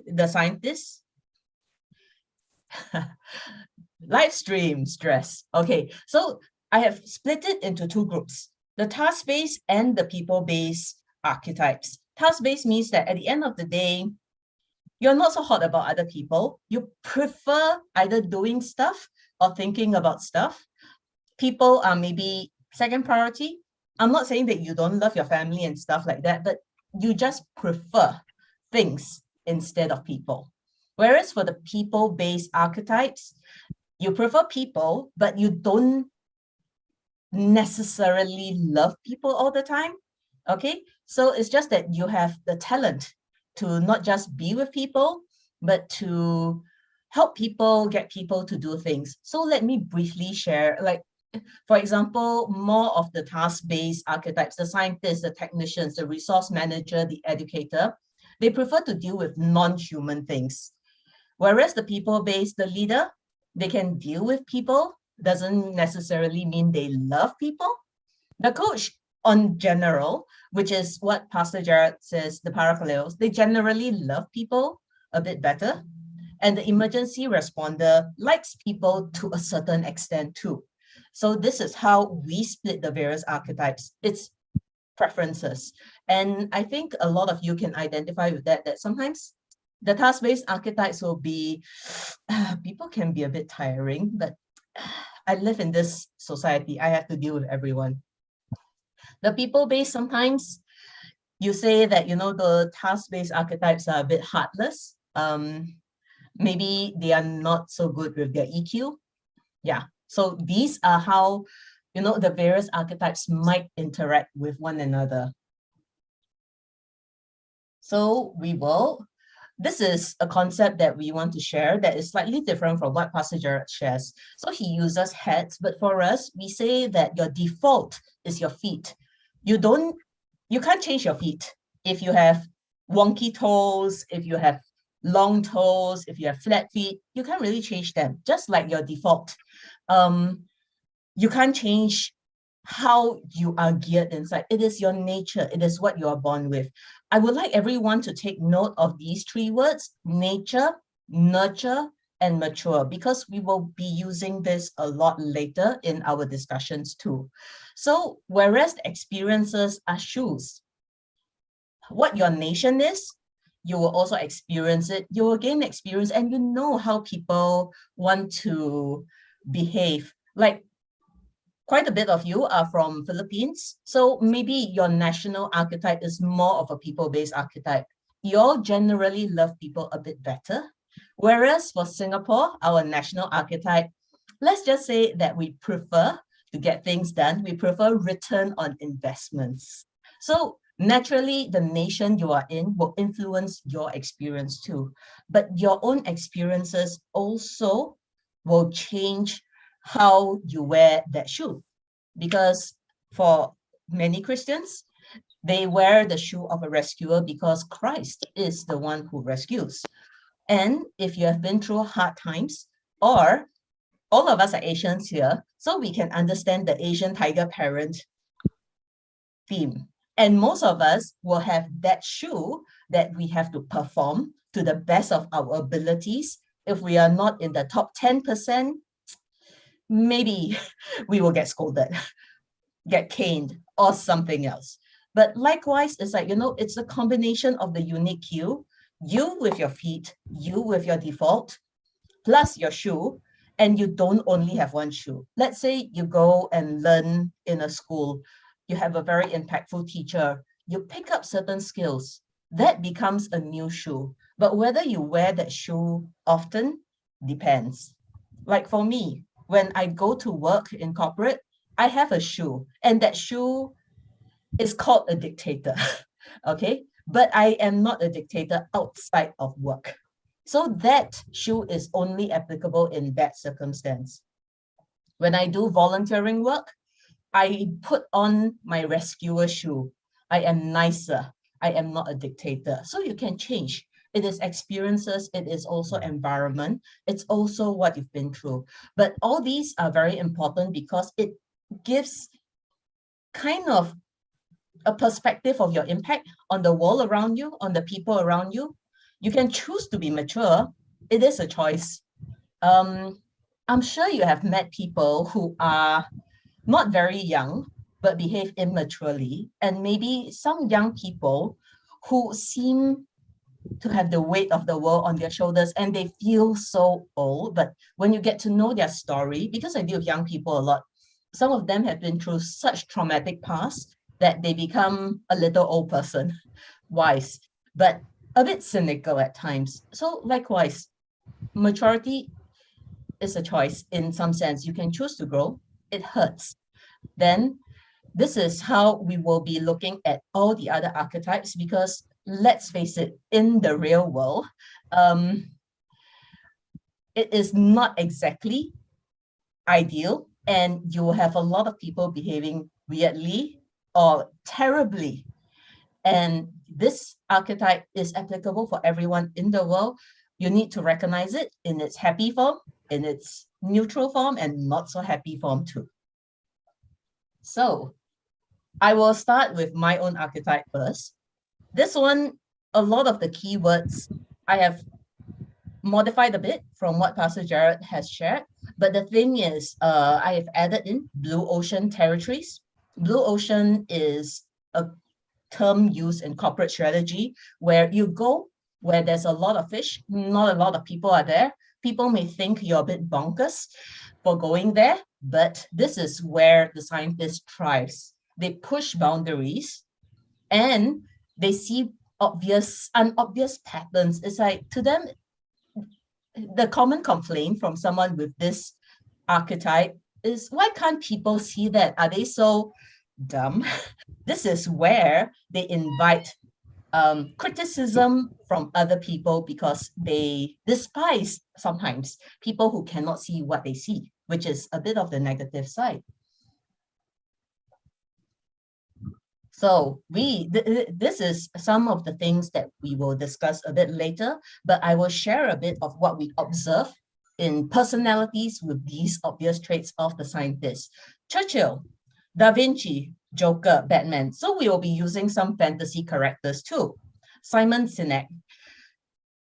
and the scientists. Live stream stress. Okay, so I have split it into two groups, the task-based and the people-based archetypes. Task-based means that at the end of the day, you're not so hot about other people. You prefer either doing stuff or thinking about stuff. People are maybe second priority. I'm not saying that you don't love your family and stuff like that, but you just prefer things instead of people. Whereas for the people-based archetypes, you prefer people, but you don't necessarily love people all the time. Okay, so it's just that you have the talent to not just be with people, but to help people, get people to do things. So let me briefly share, like, for example, more of the task-based archetypes, the scientists, the technicians, the resource manager, the educator, they prefer to deal with non-human things. Whereas the people-based, the leader, they can deal with people, doesn't necessarily mean they love people. The coach, on general, which is what Pastor Jared says, the paracleos, they generally love people a bit better. And the emergency responder likes people to a certain extent too. So this is how we split the various archetypes. It's preferences. And I think a lot of you can identify with that, that sometimes the task-based archetypes will be, people can be a bit tiring, but I live in this society. I have to deal with everyone. The people-based, sometimes you say that, you know, the task-based archetypes are a bit heartless. Maybe they are not so good with their EQ. Yeah, so these are how, you know, the various archetypes might interact with one another. So we will, this is a concept that we want to share that is slightly different from what Pastor Jared shares. So he uses heads, but for us, we say that your default is your feet. You can't change your feet. If you have wonky toes, if you have long toes, if you have flat feet, you can't really change them, just like your default. You can't change how you are geared inside. It is your nature. It is what you are born with. I would like everyone to take note of these three words: nature, nurture, and mature, because we will be using this a lot later in our discussions too. So whereas the experiences are shoes, what your nation is, you will also experience it. You will gain experience, and you know how people want to behave. Like, quite a bit of you are from Philippines, so maybe your national archetype is more of a people-based archetype. You all generally love people a bit better. Whereas for Singapore, our national archetype, let's just say that we prefer to get things done. We prefer return on investments. So naturally, the nation you are in will influence your experience too. But your own experiences also will change how you wear that shoe. Because for many Christians, they wear the shoe of a rescuer because Christ is the one who rescues. And if you have been through hard times, or all of us are Asians here, so we can understand the Asian tiger parent theme. And most of us will have that shoe that we have to perform to the best of our abilities. If we are not in the top 10%, maybe we will get scolded, get caned, or something else. But likewise, it's like, you know, it's a combination of the unique you with your feet, you with your default, plus your shoe, and you don't only have one shoe. Let's say you go and learn in a school, you have a very impactful teacher, you pick up certain skills, that becomes a new shoe. But whether you wear that shoe often depends. Like for me, when I go to work in corporate, I have a shoe, and that shoe is called a dictator, okay? But I am not a dictator outside of work. So that shoe is only applicable in that circumstance. When I do volunteering work, I put on my rescuer shoe. I am nicer. I am not a dictator. So you can change. It is experiences. It is also environment. It's also what you've been through. But all these are very important because it gives kind of a perspective of your impact on the world around you, on the people around you. You can choose to be mature. It is a choice. I'm sure you have met people who are not very young, but behave immaturely, and maybe some young people who seem to have the weight of the world on their shoulders and they feel so old. But when you get to know their story, because I deal with young people a lot, some of them have been through such traumatic past that they become a little old person, wise, but a bit cynical at times. So likewise, maturity is a choice in some sense. You can choose to grow. It hurts. Then this is how we will be looking at all the other archetypes, because let's face it, in the real world, it is not exactly ideal, and you will have a lot of people behaving weirdly or terribly. And this archetype is applicable for everyone in the world. You need to recognize it in its happy form, in its neutral form, and not so happy form too. So I will start with my own archetype first. This one, a lot of the keywords I have modified a bit from what Pastor Jared has shared. But the thing is, I have added in blue ocean territories. Blue ocean is a term used in corporate strategy where you go where there's a lot of fish, not a lot of people are there. People may think you're a bit bonkers for going there, but this is where the scientist thrives. They push boundaries and they see unobvious patterns. It's like, to them, the common complaint from someone with this archetype is, why can't people see that? Are they so dumb? This is where they invite criticism from other people because they despise sometimes people who cannot see what they see, which is a bit of the negative side. So this is some of the things that we will discuss a bit later, but I will share a bit of what we observe in personalities with these obvious traits of the scientist. Churchill, Da Vinci, Joker, Batman. So we will be using some fantasy characters too. Simon Sinek.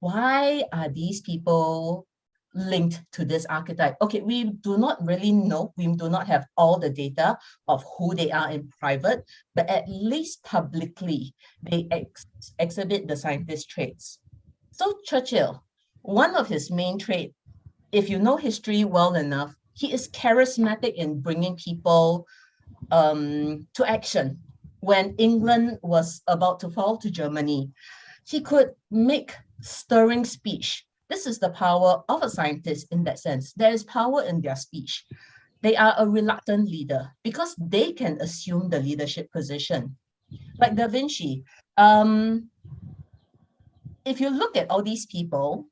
Why are these people linked to this archetype? Okay, we do not really know. We do not have all the data of who they are in private, but at least publicly, they exhibit the scientist traits. So Churchill, one of his main traits, if you know history well enough, he is charismatic in bringing people to action. When England was about to fall to Germany, he could make stirring speech. This is the power of a scientist in that sense. There is power in their speech. They are a reluctant leader because they can assume the leadership position. Like Da Vinci, if you look at all these people,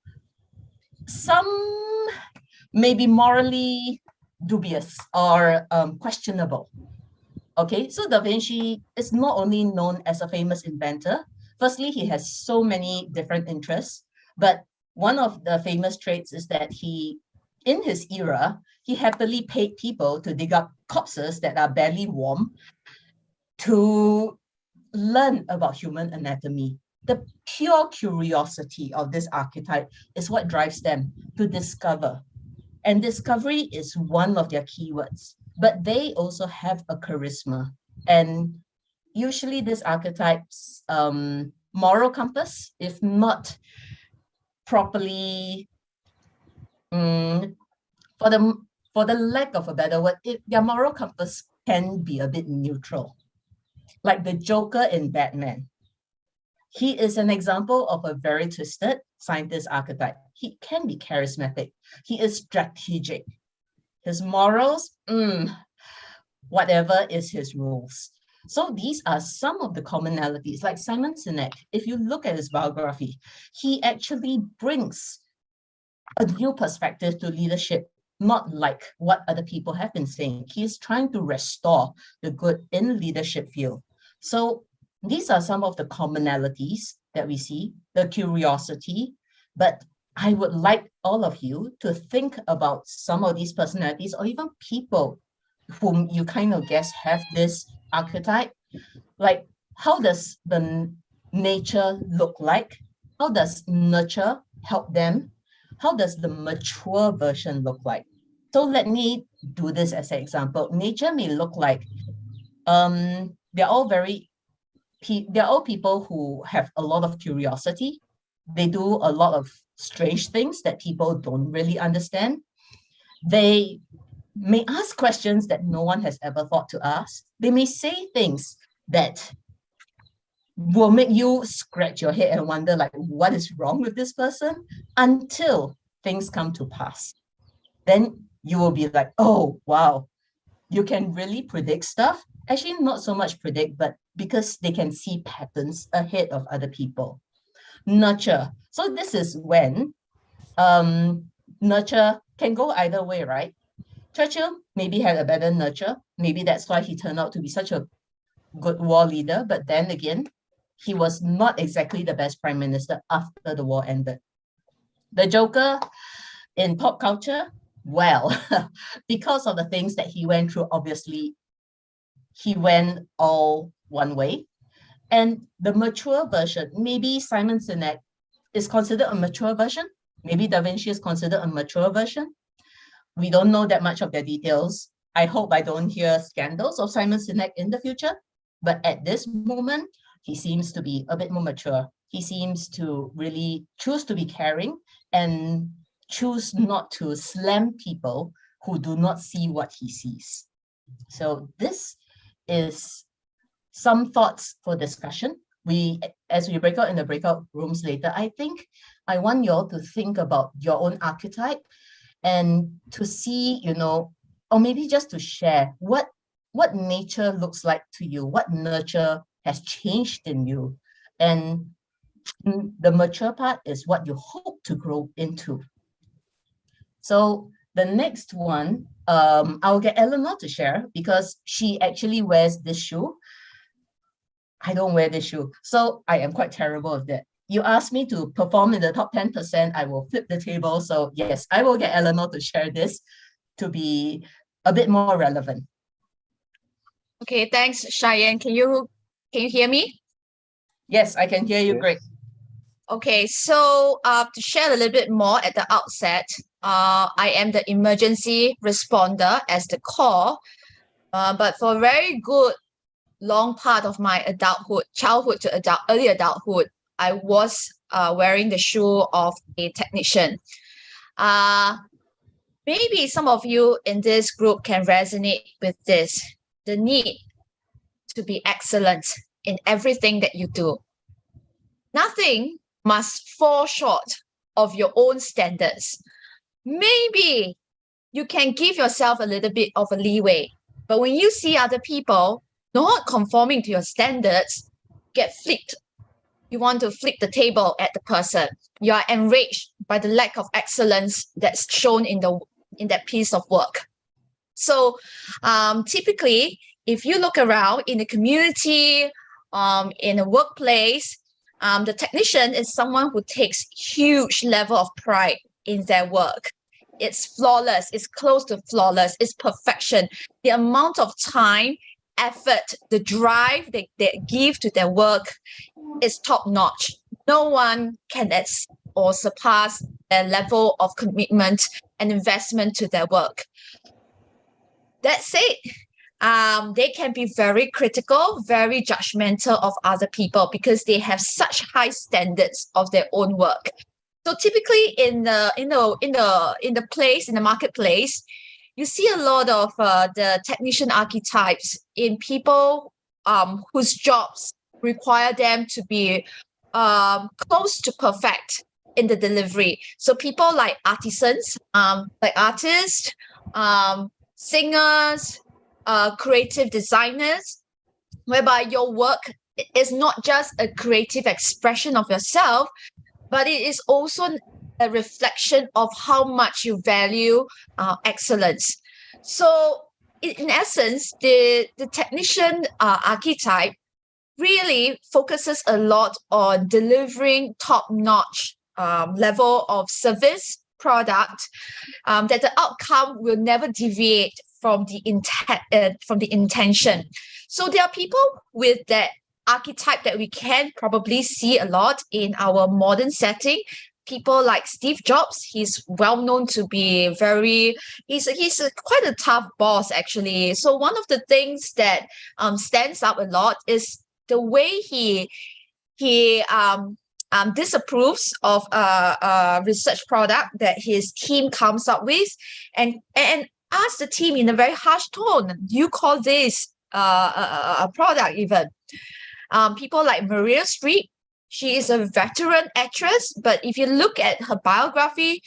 some may be morally dubious or questionable. Okay, so Da Vinci is not only known as a famous inventor. Firstly, he has so many different interests, but one of the famous traits is that in his era, he happily paid people to dig up corpses that are barely warm to learn about human anatomy. The pure curiosity of this archetype is what drives them to discover. And discovery is one of their keywords, but they also have a charisma. And usually this archetype's moral compass, if not properly, for the lack of a better word, their moral compass can be a bit neutral. Like the Joker in Batman. He is an example of a very twisted scientist archetype. He can be charismatic. He is strategic. His morals, whatever is his rules. So these are some of the commonalities. Like Simon Sinek, if you look at his biography, he actually brings a new perspective to leadership, not like what other people have been saying. He is trying to restore the good in leadership field. So these are some of the commonalities that we see, the curiosity, but I would like all of you to think about some of these personalities or even people whom you kind of guess have this archetype. Like, how does the nature look like? How does nurture help them? How does the mature version look like? So let me do this as an example. Nature may look like they're all they're all people who have a lot of curiosity. They do a lot of strange things that people don't really understand. They may ask questions that no one has ever thought to ask. They may say things that will make you scratch your head and wonder, like, what is wrong with this person, until things come to pass. Then you will be like, oh, wow, you can really predict stuff. Actually, not so much predict, but because they can see patterns ahead of other people. Nurture. So this is when nurture can go either way, right? Churchill maybe had a better nurture. Maybe that's why he turned out to be such a good war leader. But then again, he was not exactly the best prime minister after the war ended. The Joker in pop culture, well, because of the things that he went through, obviously, he went all one way. And the mature version, maybe Simon Sinek is considered a mature version. Maybe Da Vinci is considered a mature version. We don't know that much of their details. I hope I don't hear scandals of Simon Sinek in the future. But at this moment, he seems to be a bit more mature. He seems to really choose to be caring and choose not to slam people who do not see what he sees. So this is some thoughts for discussion. As we break out in the breakout rooms later, I think I want you all to think about your own archetype and to see, or maybe just to share what nature looks like to you, what nurture has changed in you. And the mature part is what you hope to grow into. So the next one, I'll get Eleanor to share because she actually wears this shoe. I don't wear this shoe, so I am quite terrible at that. You asked me to perform in the top 10%, I will flip the table. So yes, I will get Eleanor to share this to be a bit more relevant. Okay, thanks, Cheyenne. Can you hear me? Yes, I can hear you. Yes. Great. Okay, so to share a little bit more at the outset, I am the emergency responder as the core, but for a very good long part of my adulthood, childhood to early adulthood, I was wearing the shoe of a technician. Maybe some of you in this group can resonate with this, the need to be excellent in everything that you do. Nothing must fall short of your own standards. Maybe you can give yourself a little bit of a leeway, but when you see other people not conforming to your standards, get flipped. You want to flip the table at the person. You are enraged by the lack of excellence that's shown in that piece of work. So typically, if you look around in the community, in a workplace, the technician is someone who takes huge level of pride in their work. It's flawless. It's close to flawless. It's perfection. The amount of time, effort, the drive they give to their work is top notch. No one can or surpass their level of commitment and investment to their work. That said, they can be very critical, very judgmental of other people because they have such high standards of their own work. So typically in the marketplace, you see a lot of the technician archetypes in people whose jobs require them to be close to perfect in the delivery. So people like artisans, like artists, singers, creative designers, whereby your work is not just a creative expression of yourself, but it is also a reflection of how much you value excellence. So in essence, the technician archetype really focuses a lot on delivering top-notch level of service product, that the outcome will never deviate from the intention. So there are people with that archetype that we can probably see a lot in our modern setting. People like Steve Jobs, he's well known to be quite a tough boss, actually. So one of the things that stands out a lot is the way he disapproves of a research product that his team comes up with, and asks the team in a very harsh tone, do you call this a product even? People like Maria Streep, she is a veteran actress, but if you look at her biography,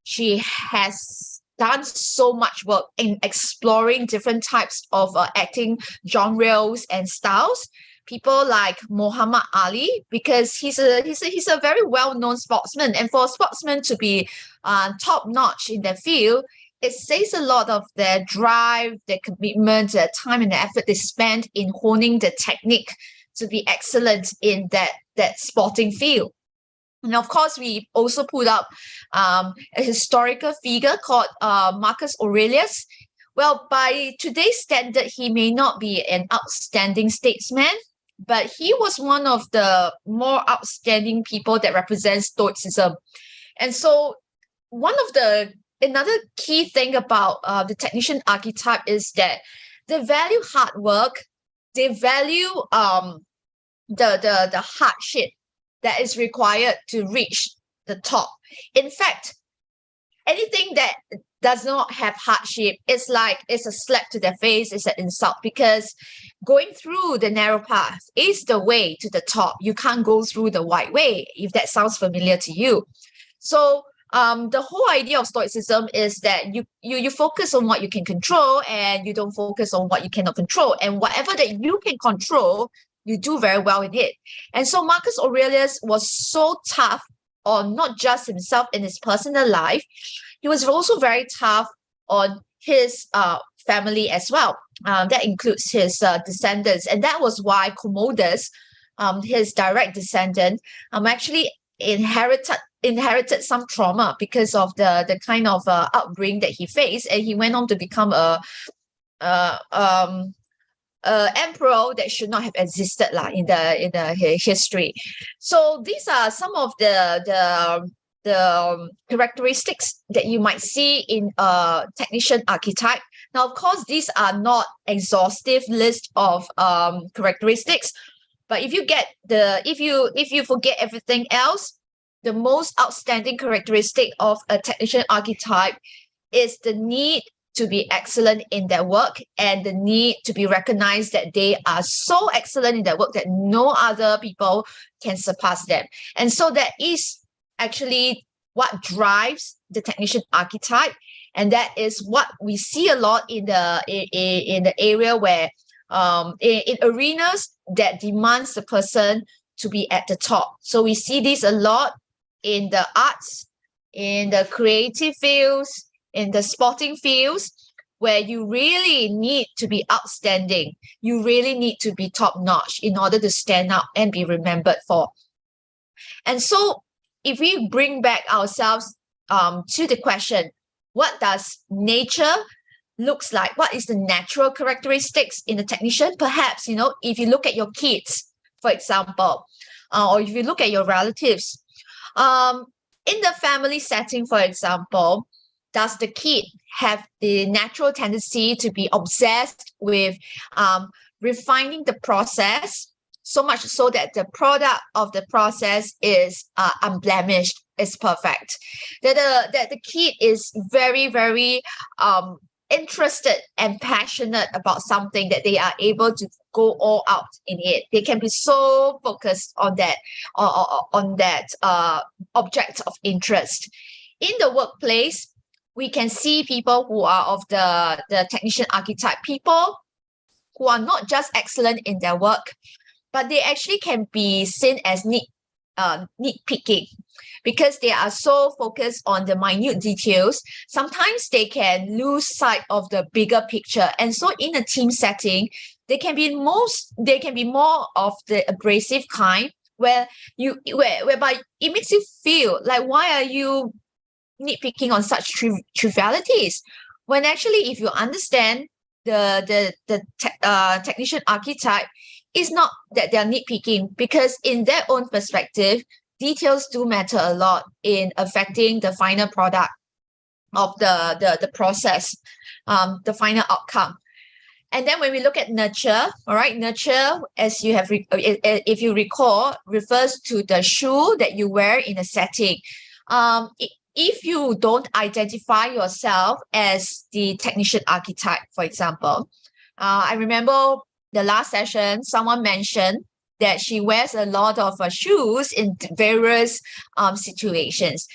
she has done so much work in exploring different types of acting genres and styles. People like Muhammad Ali, because he's a very well-known sportsman, and for a sportsman to be top-notch in their field, it says a lot of their drive, their commitment, their time and the effort they spend in honing the technique to be excellent in that sporting field. And of course, we also put up a historical figure called Marcus Aurelius. Well, by today's standard, he may not be an outstanding statesman, but he was one of the more outstanding people that represent Stoicism. And so another key thing about the technician archetype is that they value hard work. They value the hardship that is required to reach the top. In fact, anything that does not have hardship, it's a slap to their face, it's an insult, because going through the narrow path is the way to the top. You can't go through the wide way, if that sounds familiar to you. So the whole idea of Stoicism is that you focus on what you can control, and you don't focus on what you cannot control. And whatever that you can control, you do very well in it. And so Marcus Aurelius was so tough on not just himself in his personal life, he was also very tough on his family as well. That includes his descendants. And that was why Commodus, his direct descendant, actually inherited some trauma because of the kind of upbringing that he faced, and he went on to become a emperor that should not have existed in the history. So these are some of the characteristics that you might see in a technician archetype. Now, of course, these are not exhaustive list of characteristics, but if you forget everything else, the most outstanding characteristic of a technician archetype is the need to be excellent in their work, and the need to be recognized that they are so excellent in their work that no other people can surpass them. And so that is actually what drives the technician archetype, and that is what we see a lot in the area where in arenas that demands the person to be at the top. So we see this a lot in the arts, in the creative fields, in the sporting fields, where you really need to be outstanding. You really need to be top-notch in order to stand out and be remembered for. And so if we bring back ourselves to the question, what does nature looks like? What is the natural characteristics in a technician? Perhaps, if you look at your kids, for example, or if you look at your relatives, in the family setting, for example, does the kid have the natural tendency to be obsessed with refining the process, so much so that the product of the process is unblemished, is perfect? That the kid is very, very interested and passionate about something, that they are able to go all out in it. They can be so focused on that object of interest. In the workplace, we can see people who are of the technician archetype, people who are not just excellent in their work, but they actually can be seen as nitpicking, because they are so focused on the minute details. Sometimes they can lose sight of the bigger picture. And so in a team setting, they can be more of the abrasive kind, whereby it makes you feel like, why are you nitpicking on such trivialities? When actually, if you understand the technician archetype, it's not that they're nitpicking, because in their own perspective, details do matter a lot in affecting the final product of the process, the final outcome. And then when we look at nurture, all right, nurture, as you have, if you recall, refers to the shoe that you wear in a setting. If you don't identify yourself as the technician archetype, for example, I remember the last session, someone mentioned that she wears a lot of shoes in various situations.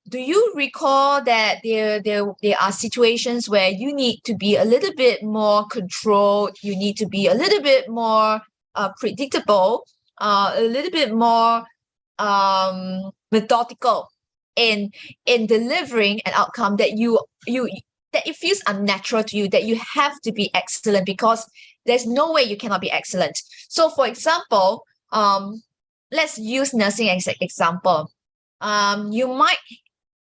Do you recall that there are situations where you need to be a little bit more controlled, you need to be a little bit more predictable, a little bit more methodical in delivering an outcome that that it feels unnatural to you, that you have to be excellent, because there's no way you cannot be excellent. So for example, let's use nursing as an example. You might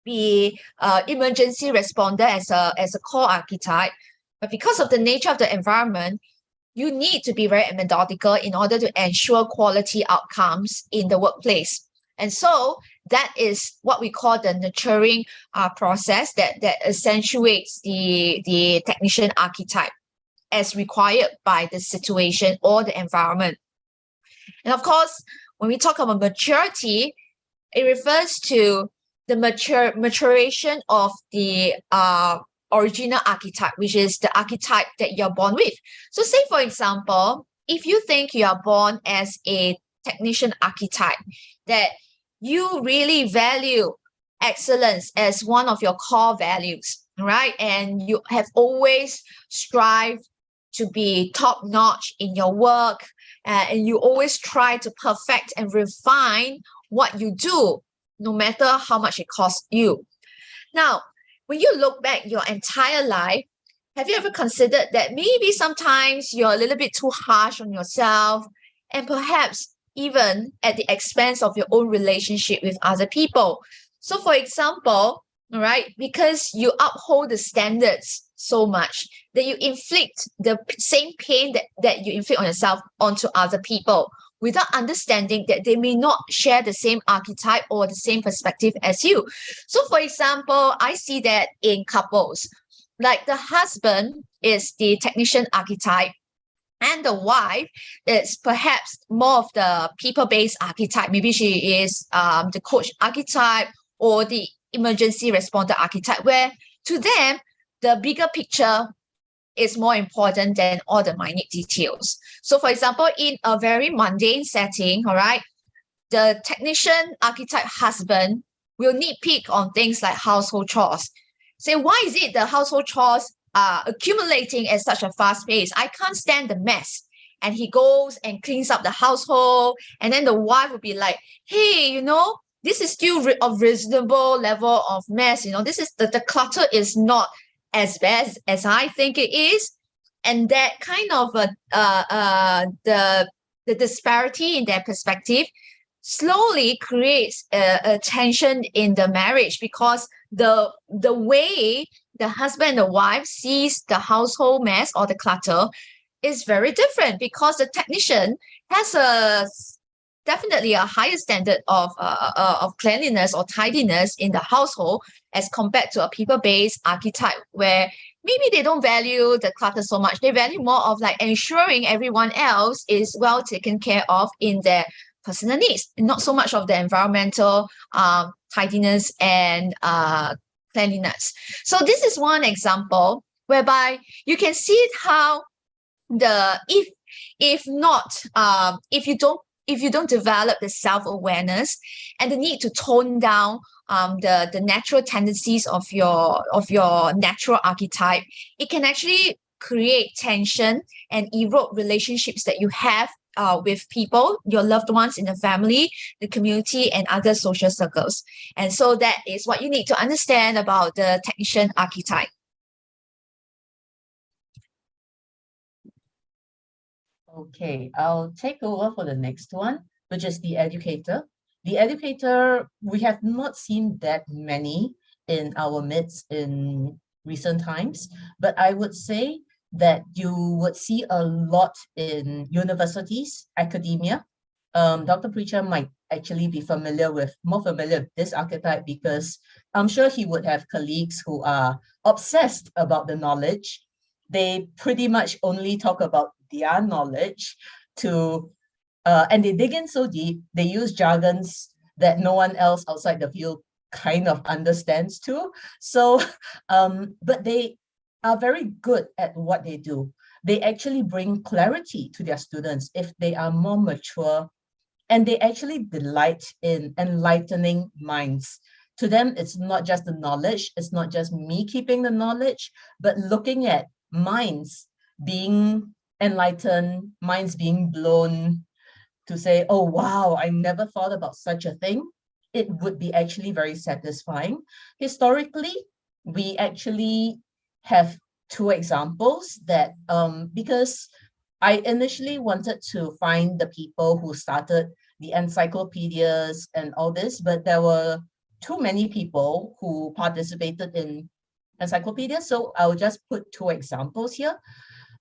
be emergency responder as a core archetype, but because of the nature of the environment, you need to be very methodical in order to ensure quality outcomes in the workplace. And so that is what we call the nurturing process that accentuates the technician archetype as required by the situation or the environment. And of course, when we talk about maturity, it refers to the maturation of the original archetype, which is the archetype that you're born with. So say, for example, if you think you are born as a technician archetype, that you really value excellence as one of your core values, right? And you have always strived to be top-notch in your work, and you always try to perfect and refine what you do, no matter how much it costs you. Now, when you look back your entire life, have you ever considered that maybe sometimes you're a little bit too harsh on yourself, and perhaps even at the expense of your own relationship with other people? So for example, all right, because you uphold the standards so much that you inflict the same pain that you inflict on yourself onto other people, without understanding that they may not share the same archetype or the same perspective as you. So for example, I see that in couples, like the husband is the technician archetype, and the wife is perhaps more of the people-based archetype. Maybe she is the coach archetype or the emergency responder archetype, where to them, the bigger picture is more important than all the minute details. So for example, in a very mundane setting, all right, the technician archetype husband will nitpick on things like household chores. Say, why is it the household chores are accumulating at such a fast pace? I can't stand the mess. And he goes and cleans up the household. And then the wife will be like, hey, you know, this is still a reasonable level of mess. You know, this is the clutter is not as bad as I think it is. And that kind of the disparity in their perspective slowly creates a tension in the marriage, because the way the husband and the wife sees the household mess or the clutter is very different, because the technician has definitely a higher standard of cleanliness or tidiness in the household as compared to a people-based archetype, where maybe they don't value the clutter so much. They value more of like ensuring everyone else is well taken care of in their personal needs, and not so much of the environmental tidiness and cleanliness. So this is one example whereby you can see how if you don't develop the self-awareness and the need to tone down the natural tendencies of your natural archetype, it can actually create tension and erode relationships that you have with people, your loved ones in the family, the community, and other social circles. And so that is what you need to understand about the technician archetype. Okay, I'll take over for the next one, which is the educator. The educator, we have not seen that many in our midst in recent times, but I would say that you would see a lot in universities, academia. Dr. Preacher might actually be more familiar with this archetype, because I'm sure he would have colleagues who are obsessed about the knowledge. They pretty much only talk about their knowledge and they dig in so deep, they use jargons that no one else outside the field kind of understands too. So, but they are very good at what they do. They actually bring clarity to their students if they are more mature, and they actually delight in enlightening minds. To them, it's not just the knowledge, it's not just me keeping the knowledge, but looking at minds being enlightened, minds being blown, to say, oh, wow, I never thought about such a thing. It would be actually very satisfying. Historically, we actually have two examples that, because I initially wanted to find the people who started the encyclopedias and all this, but there were too many people who participated in encyclopedias. So I'll just put two examples here.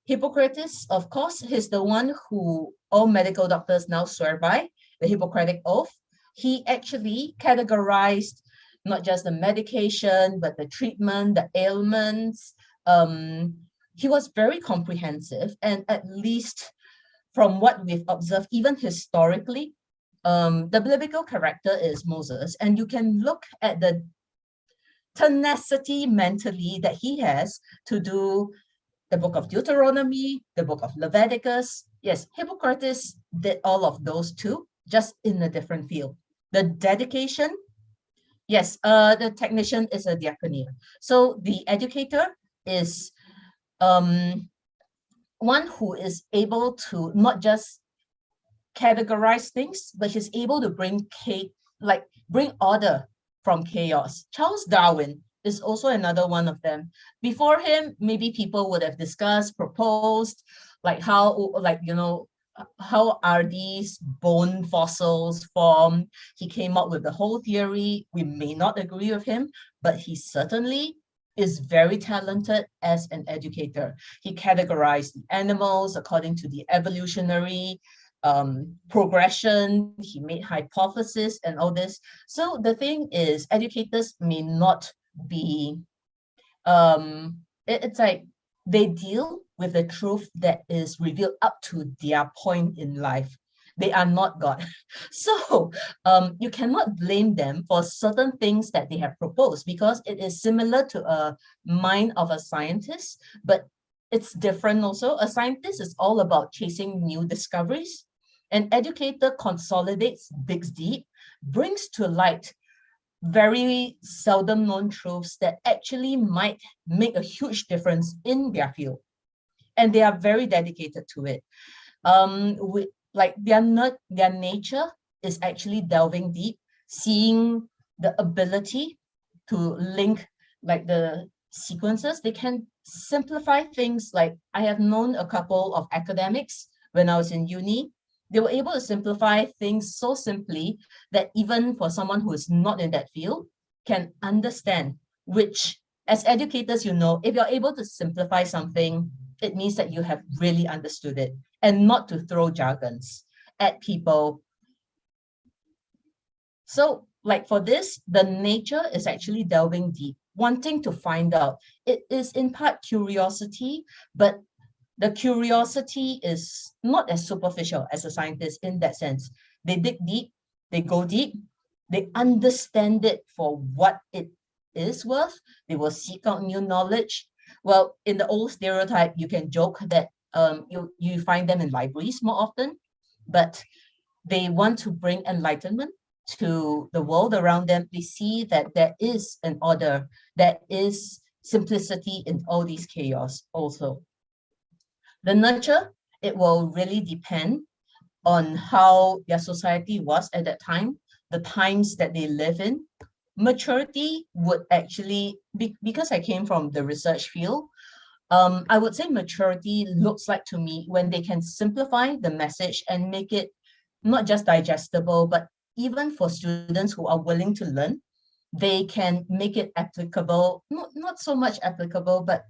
Hippocrates, of course, he's the one who all medical doctors now swear by, the Hippocratic Oath. He actually categorized not just the medication, but the treatment, the ailments. He was very comprehensive, and at least from what we've observed, even historically, the biblical character is Moses, and you can look at the tenacity mentally that he has to do the book of Deuteronomy, the book of Leviticus. Yes, Hippocrates did all of those too, just in a different field. The dedication, yes, the technician is a diaconia. So the educator is one who is able to not just categorize things, but he's able to bring order from chaos. Charles Darwin is also another one of them. Before him, maybe people would have discussed, proposed, how are these bone fossils formed? He came up with the whole theory. We may not agree with him, but he certainly is very talented as an educator. He categorized the animals according to the evolutionary progression. He made hypotheses and all this. So the thing is, educators may not be, it's like they deal with the truth that is revealed up to their point in life. They are not God. So you cannot blame them for certain things that they have proposed, because it is similar to a mind of a scientist, but it's different also. A scientist is all about chasing new discoveries. An educator consolidates, digs deep, brings to light very seldom known truths that actually might make a huge difference in their field. And they are very dedicated to it. Their nature is actually delving deep, seeing the ability to link the sequences. They can simplify things. Like, I have known a couple of academics when I was in uni. They were able to simplify things so simply that even for someone who is not in that field can understand, which as educators, if you're able to simplify something, it means that you have really understood it, and not to throw jargons at people. So for this, the nature is actually delving deep, wanting to find out. It is in part curiosity, but the curiosity is not as superficial as a scientist in that sense. They dig deep, they go deep, they understand it for what it is worth. They will seek out new knowledge. Well, in the old stereotype, you can joke that you find them in libraries more often, but they want to bring enlightenment to the world around them. They see that there is an order, there is simplicity in all these chaos also. The nurture, it will really depend on how their society was at that time, the times that they live in. Maturity would actually, because I came from the research field, I would say maturity looks like to me when they can simplify the message and make it not just digestible, but even for students who are willing to learn, they can make it applicable, not so much applicable, but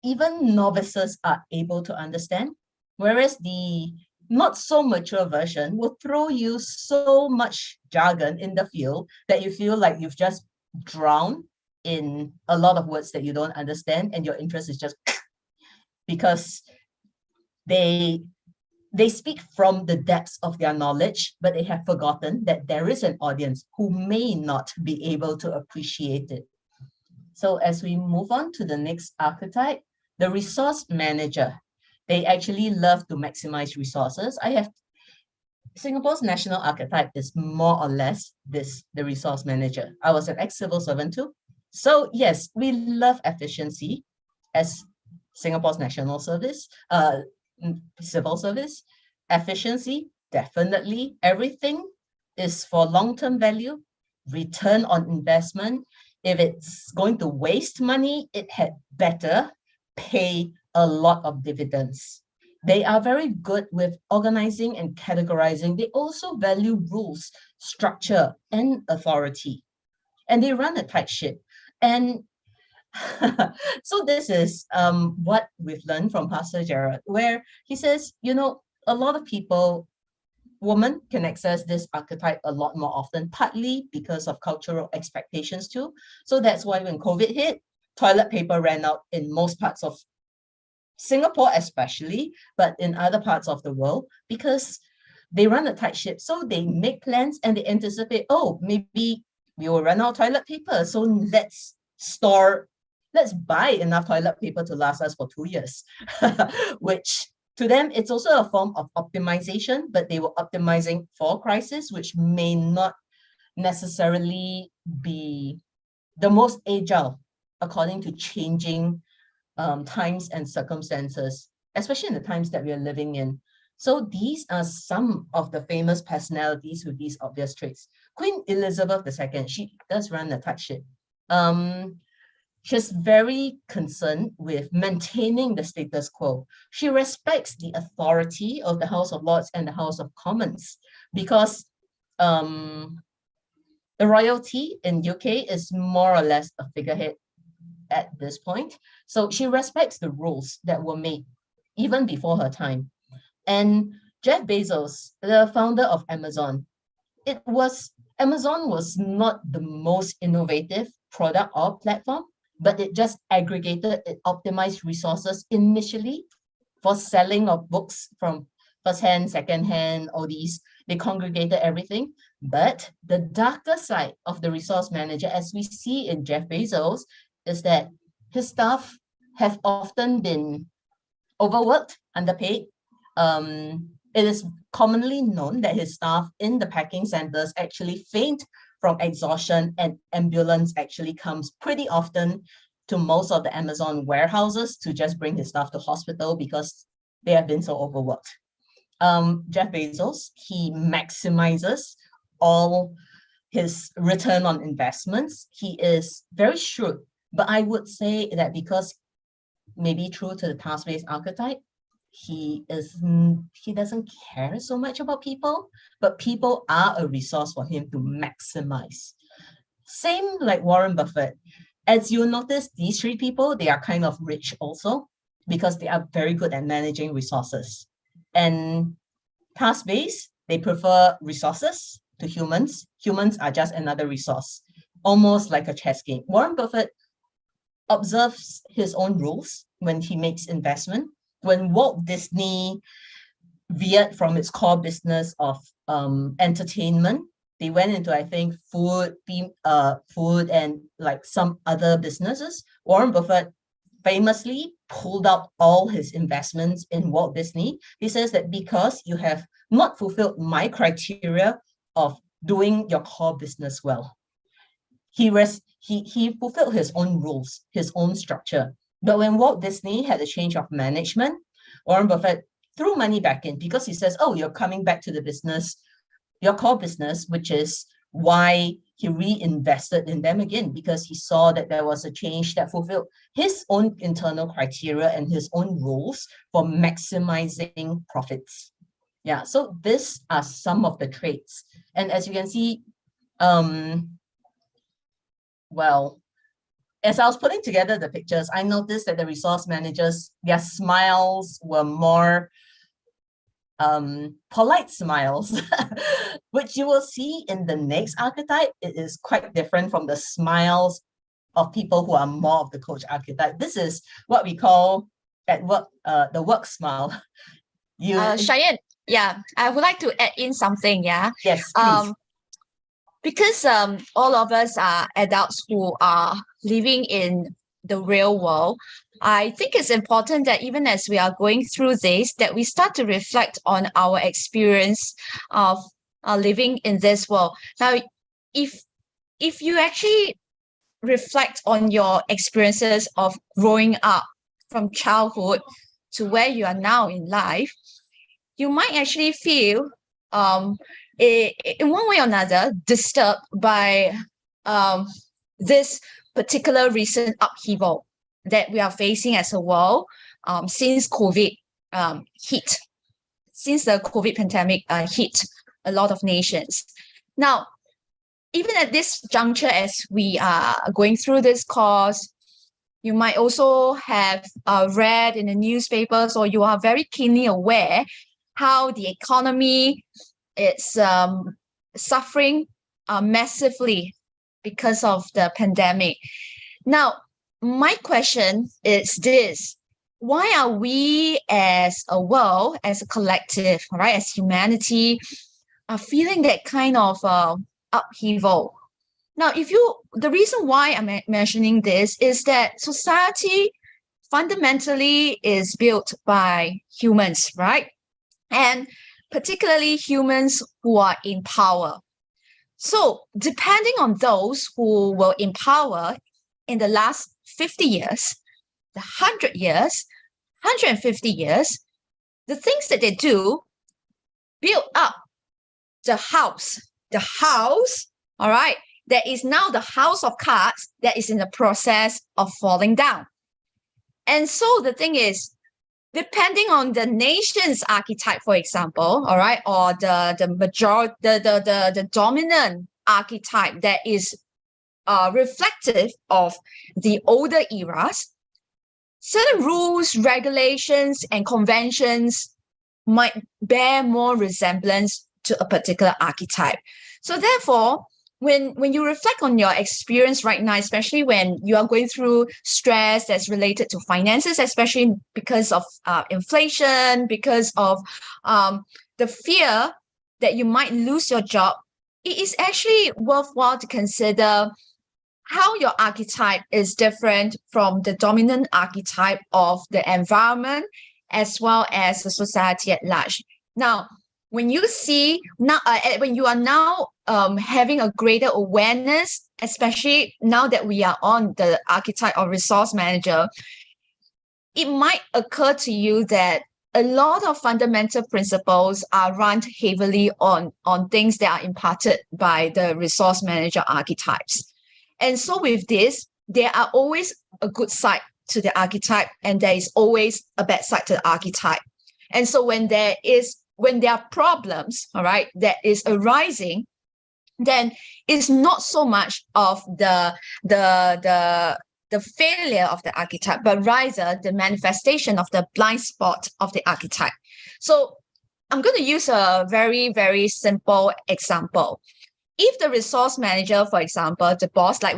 even novices are able to understand, whereas the not so mature version will throw you so much jargon in the field that you feel like you've just drowned in a lot of words that you don't understand, and your interest is just because they speak from the depths of their knowledge, but they have forgotten that there is an audience who may not be able to appreciate it. So as we move on to the next archetype, the resource manager. They actually love to maximize resources. Singapore's national archetype is more or less the resource manager. I was an ex-civil servant too. So yes, we love efficiency as Singapore's national service, civil service. Efficiency, definitely. Everything is for long-term value, return on investment. If it's going to waste money, it had better pay a lot of dividends. They are very good with organizing and categorizing. They also value rules, structure, and authority. And they run a tight ship. And so this is what we've learned from Pastor Gerard, where he says, a lot of people, women can access this archetype a lot more often, partly because of cultural expectations too. So that's why when COVID hit, toilet paper ran out in most parts of Singapore especially, but in other parts of the world, because they run a tight ship. So they make plans and they anticipate, oh, maybe we will run out of toilet paper. So let's buy enough toilet paper to last us for 2 years, which to them, it's also a form of optimization, but they were optimizing for crisis, which may not necessarily be the most agile according to changing times and circumstances, especially in the times that we are living in. So these are some of the famous personalities with these obvious traits. Queen Elizabeth II, she does run a tight ship. She's very concerned with maintaining the status quo. She respects the authority of the House of Lords and the House of Commons because the royalty in UK is more or less a figurehead at this point. So she respects the rules that were made even before her time. And Jeff Bezos, the founder of Amazon, Amazon was not the most innovative product or platform, but it just aggregated, it optimized resources initially for selling of books from first-hand, second-hand, all these. They congregated everything. But the darker side of the resource manager, as we see in Jeff Bezos, is that his staff have often been overworked, underpaid. It is commonly known that his staff in the packing centers actually faint from exhaustion, and ambulance actually comes pretty often to most of the Amazon warehouses to just bring his staff to hospital because they have been so overworked. Jeff Bezos, he maximizes all his return on investments. He is very shrewd, but I would say that because maybe true to the task-based archetype, he doesn't care so much about people, but people are a resource for him to maximize. Same like Warren Buffett. As you notice, these three people, they are kind of rich also because they are very good at managing resources. And task-based, they prefer resources to humans. Humans are just another resource, almost like a chess game. Warren Buffett observes his own rules when he makes investment. When Walt Disney veered from its core business of entertainment, they went into, I think, food and like some other businesses. Warren Buffett famously pulled out all his investments in Walt Disney. He says that because you have not fulfilled my criteria of doing your core business well, he fulfilled his own rules, his own structure. But when Walt Disney had a change of management, Warren Buffett threw money back in because he says, oh, you're coming back to the business, your core business, which is why he reinvested in them again, because he saw that there was a change that fulfilled his own internal criteria and his own rules for maximizing profits. Yeah, so these are some of the traits. And as you can see, well, as I was putting together the pictures, I noticed that the resource managers, their smiles were more polite smiles, which you will see in the next archetype. It is quite different from the smiles of people who are more of the coach archetype. This is what we call at work, the work smile. Cheyenne, yeah, I would like to add in something, yeah. Yes, please. Because all of us are adults who are living in the real world, I think it's important that even as we are going through this, that we start to reflect on our experience of living in this world. Now, if you actually reflect on your experiences of growing up from childhood to where you are now in life, you might actually feel in one way or another disturbed by this particular recent upheaval that we are facing as a world since COVID hit, since the COVID pandemic hit a lot of nations. Now, even at this juncture, as we are going through this course, you might also have read in the newspapers, or you are very keenly aware how the economy is suffering massively because of the pandemic. Now, my question is this: why are we as a world, as a collective, right, as humanity, are feeling that kind of upheaval? Now, the reason why I'm mentioning this is that society fundamentally is built by humans, right? And particularly humans who are in power. So depending on those who were in power in the last 50 years, the 100 years, 150 years, the things that they do build up the house, all right, that is now the house of cards that is in the process of falling down. And so the thing is, depending on the nation's archetype, for example, all right, or the dominant archetype that is reflective of the older eras, certain rules, regulations, and conventions might bear more resemblance to a particular archetype. So therefore, when you reflect on your experience right now, especially when you are going through stress that's related to finances, especially because of inflation, because of the fear that you might lose your job, it is actually worthwhile to consider how your archetype is different from the dominant archetype of the environment as well as the society at large. Now, when you see now, when you are now having a greater awareness, especially now that we are on the archetype of resource manager, it might occur to you that a lot of fundamental principles are run heavily on things that are imparted by the resource manager archetypes. And so with this, there are always a good side to the archetype, and there is always a bad side to the archetype. And so when there are problems, all right, that is arising, then it's not so much of the failure of the archetype, but rather the manifestation of the blind spot of the archetype. So I'm going to use a very, very simple example. If the resource manager, for example, the boss, like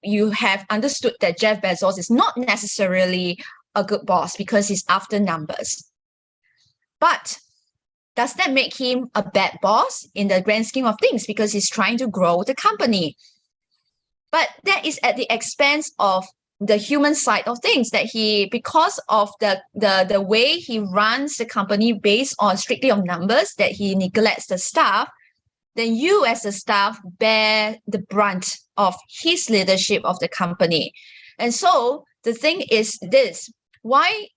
you have understood that Jeff Bezos is not necessarily a good boss because he's after numbers. But does that make him a bad boss in the grand scheme of things because he's trying to grow the company? But that is at the expense of the human side of things, that because of the way he runs the company based on strictly on numbers, that he neglects the staff, then you as a staff bear the brunt of his leadership of the company. And so the thing is this: why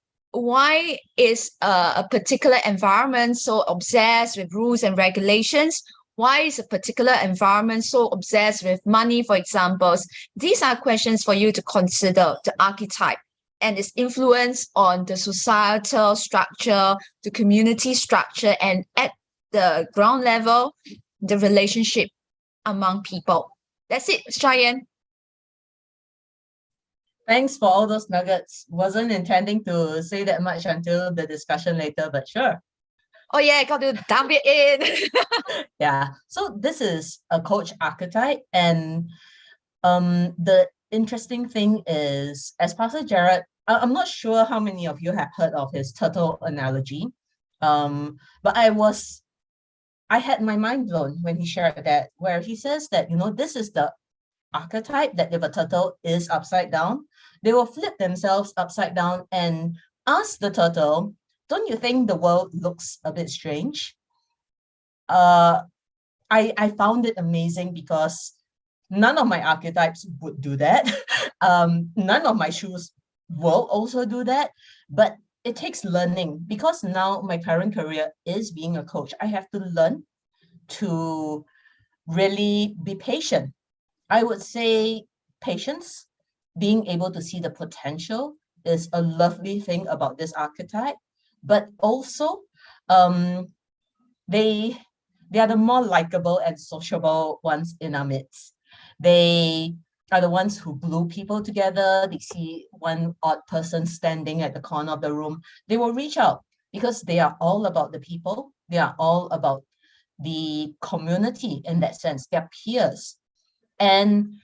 is a particular environment so obsessed with rules and regulations? Why is a particular environment so obsessed with money, for example? These are questions for you to consider the archetype and its influence on the societal structure, the community structure, and at the ground level, the relationship among people. That's it, Cheyenne. Thanks for all those nuggets. Wasn't intending to say that much until the discussion later, but sure. Oh yeah, got to dump it in. Yeah. So this is a coach archetype, and the interesting thing is, as Pastor Jared, I'm not sure how many of you have heard of his turtle analogy, but I had my mind blown when he shared that, where he says that, this is the archetype, that if a turtle is upside down, they will flip themselves upside down and ask the turtle, don't you think the world looks a bit strange? I found it amazing because none of my archetypes would do that. None of my shoes will also do that, but it takes learning, because now my current career is being a coach. I have to learn to really be patient. I would say patience, being able to see the potential, is a lovely thing about this archetype, but also um, they they are the more likable and sociable ones in our midst. They are the ones who glue people together. They see one odd person standing at the corner of the room, they will reach out, because they are all about the people. They are all about the community in that sense, their peers. And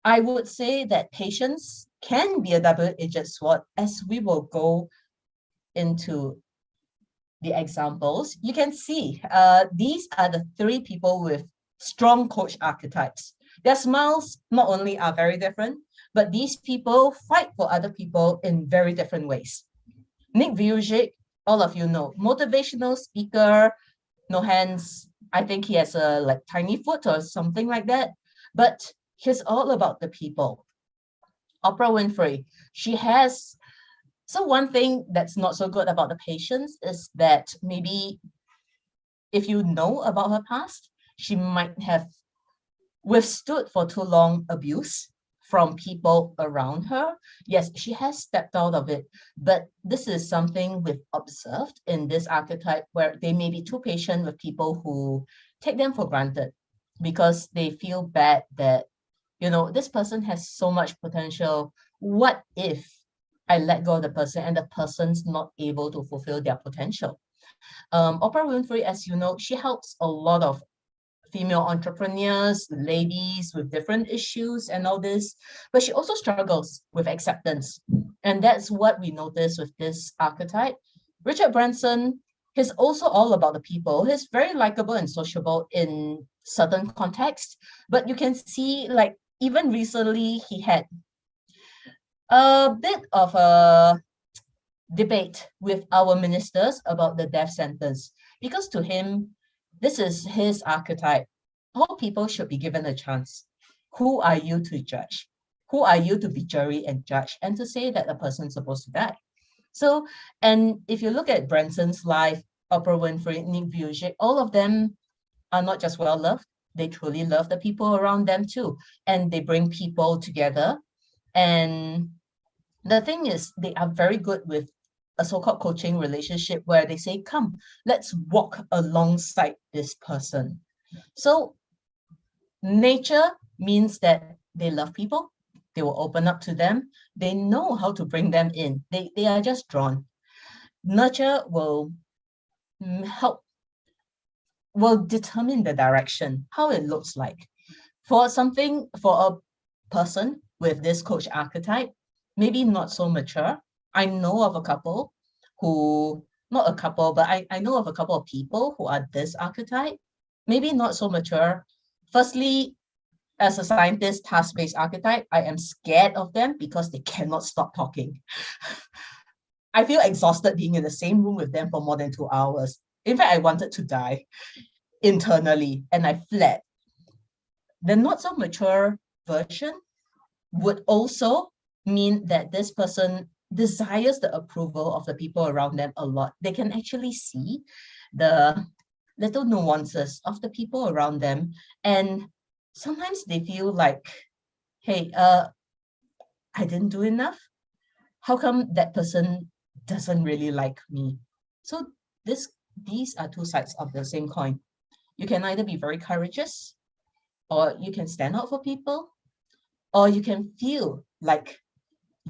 I would say that patience can be a double-edged sword, as we will go into the examples. You can see these are the three people with strong coach archetypes. Their smiles not only are very different, but these people fight for other people in very different ways. Nick Vujicic, all of you know, motivational speaker, no hands. I think he has a tiny foot or something like that, but he's all about the people. Oprah Winfrey, she has. So one thing that's not so good about the patients is that maybe if you know about her past, she might have withstood for too long abuse from people around her. Yes, she has stepped out of it, but this is something we've observed in this archetype, where they may be too patient with people who take them for granted, because they feel bad that, this person has so much potential. What if I let go of the person and the person's not able to fulfill their potential? Oprah Winfrey, as you know, she helps a lot of female entrepreneurs, ladies with different issues and all this, but she also struggles with acceptance. And that's what we notice with this archetype. Richard Branson, he's also all about the people. He's very likable and sociable in certain contexts, but you can see, even recently, he had a bit of a debate with our ministers about the death sentence, because to him, this is his archetype. All people should be given a chance. Who are you to judge? Who are you to be jury and judge and to say that a person's supposed to die? So, and if you look at Branson's life, Oprah Winfrey, Nick Vujicic, all of them are not just well loved, they truly love the people around them too. And they bring people together. And the thing is, they are very good with a so-called coaching relationship, where they say, come, let's walk alongside this person. So nature means that they love people, they will open up to them, they know how to bring them in, they are just drawn. Nurture will help, will determine the direction, how it looks like. For a person with this coach archetype, maybe not so mature. I know of a couple who, not a couple, but I know of a couple of people who are this archetype, maybe not so mature. Firstly, as a scientist, task-based archetype, I am scared of them because they cannot stop talking. I feel exhausted being in the same room with them for more than 2 hours. In fact, I wanted to die internally and I fled. The not so mature version would also mean that this person desires the approval of the people around them a lot. They can actually see the little nuances of the people around them. And sometimes they feel like, hey, I didn't do enough. How come that person doesn't really like me? So these are two sides of the same coin. You can either be very courageous, or you can stand out for people, or you can feel like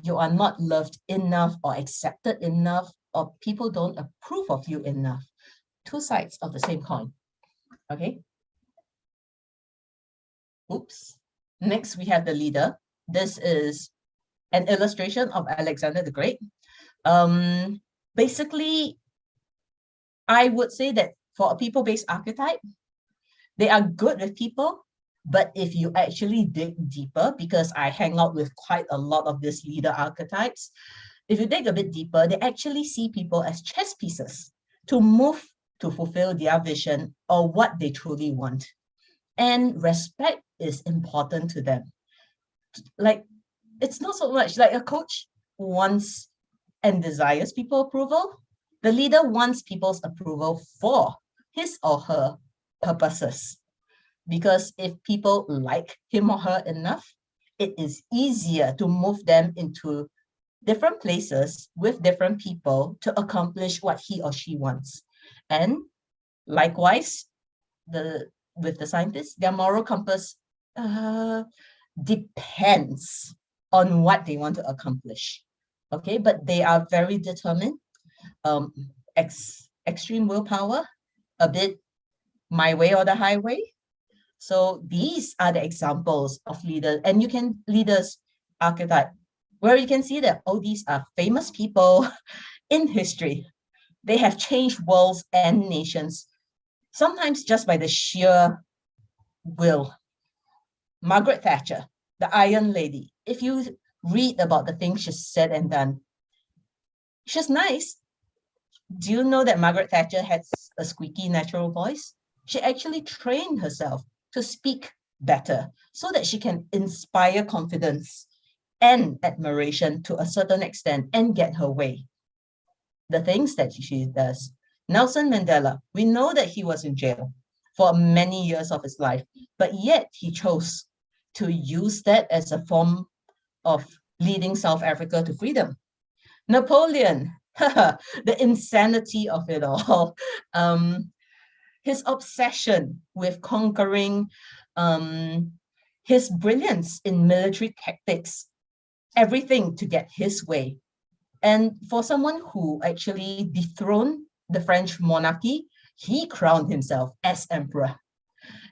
you are not loved enough or accepted enough, or people don't approve of you enough. Two sides of the same coin. Okay. Oops. Next, we have the leader. This is an illustration of Alexander the Great. Basically, I would say that for a people-based archetype, they are good with people, but if you actually dig deeper, because I hang out with quite a lot of these leader archetypes, if you dig a bit deeper, they actually see people as chess pieces to move to fulfill their vision or what they truly want. And respect is important to them. Like, it's not so much like a coach wants and desires people approval. The leader wants people's approval for his or her purposes. Because if people like him or her enough, it is easier to move them into different places with different people to accomplish what he or she wants. And likewise, with the scientists, their moral compass depends on what they want to accomplish. Okay, but they are very determined, extreme willpower, a bit my way or the highway. So these are the examples of leaders, and you can leaders archetype, where you can see that, oh, these are famous people in history. They have changed worlds and nations, sometimes just by the sheer will. Margaret Thatcher, the Iron Lady. If you read about the things she said and done, she's nice. Do you know that Margaret Thatcher has a squeaky natural voice? She actually trained herself to speak better so that she can inspire confidence and admiration to a certain extent and get her way. The things that she does. Nelson Mandela, we know that he was in jail for many years of his life, but yet he chose to use that as a form of leading South Africa to freedom. Napoleon, the insanity of it all. His obsession with conquering, his brilliance in military tactics, everything to get his way. And for someone who actually dethroned the French monarchy, he crowned himself as emperor.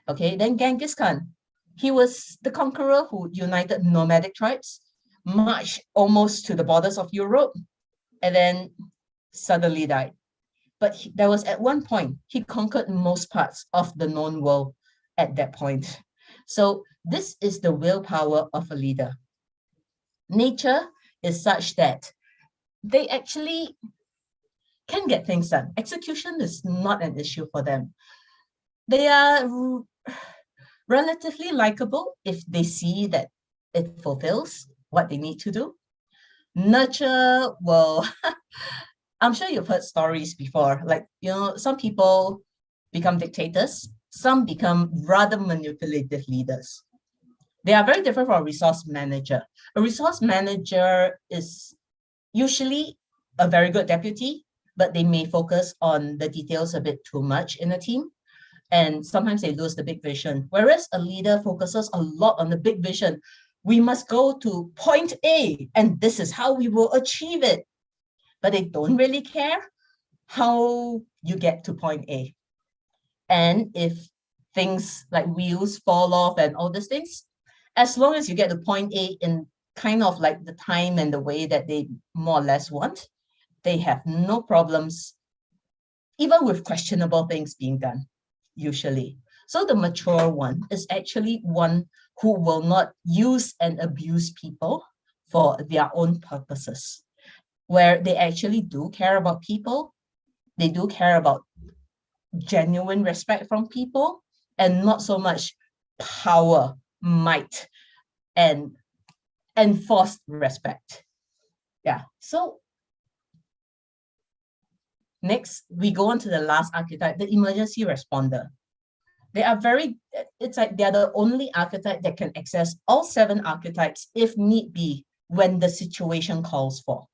Okay, then Genghis Khan, he was the conqueror who united nomadic tribes, marched almost to the borders of Europe, and then suddenly died. But there was at one point, he conquered most parts of the known world at that point. So this is the willpower of a leader. Nature is such that they actually can get things done. Execution is not an issue for them. They are relatively likable if they see that it fulfills what they need to do. Nurture, well, I'm sure you've heard stories before, like, you know, some people become dictators, some become rather manipulative leaders. They are very different from a resource manager. A resource manager is usually a very good deputy, but they may focus on the details a bit too much in a team. And sometimes they lose the big vision. Whereas a leader focuses a lot on the big vision. We must go to point A, and this is how we will achieve it. But they don't really care how you get to point A. And if things like wheels fall off and all these things, as long as you get to point A in kind of like the time and the way that they more or less want, they have no problems, even with questionable things being done, usually. So the mature one is actually one who will not use and abuse people for their own purposes, where they actually do care about people. They do care about genuine respect from people and not so much power, might, and enforced respect. Yeah, so next, we go on to the last archetype, the emergency responder. They are very, it's like they're the only archetype that can access all 7 archetypes if need be when the situation calls for.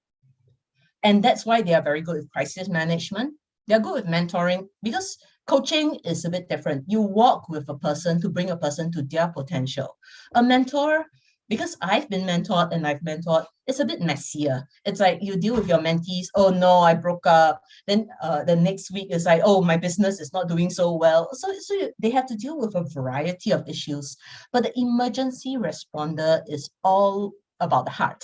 And that's why they are very good with crisis management. They're good with mentoring because coaching is a bit different. You walk with a person to bring a person to their potential. A mentor, because I've been mentored and I've mentored, it's a bit messier. It's like you deal with your mentees. Oh no, I broke up. Then the next week is like, oh, my business is not doing so well. So they have to deal with a variety of issues. But the emergency responder is all about the heart.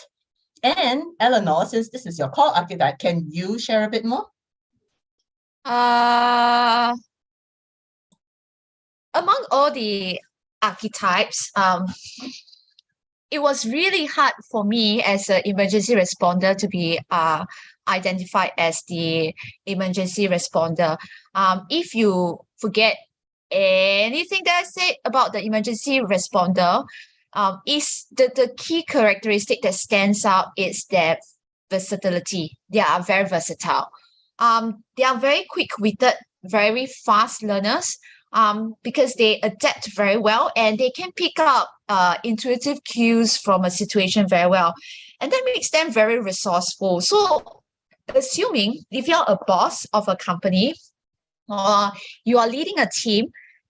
And Eleanor, since this is your core archetype, can you share a bit more? Among all the archetypes, it was really hard for me as an emergency responder to be identified as the emergency responder. If you forget anything that I said about the emergency responder, is the key characteristic that stands out is their versatility. They are very versatile. They are very quick-witted, very fast learners, because they adapt very well and they can pick up intuitive cues from a situation very well. And that makes them very resourceful. So assuming if you're a boss of a company or you are leading a team,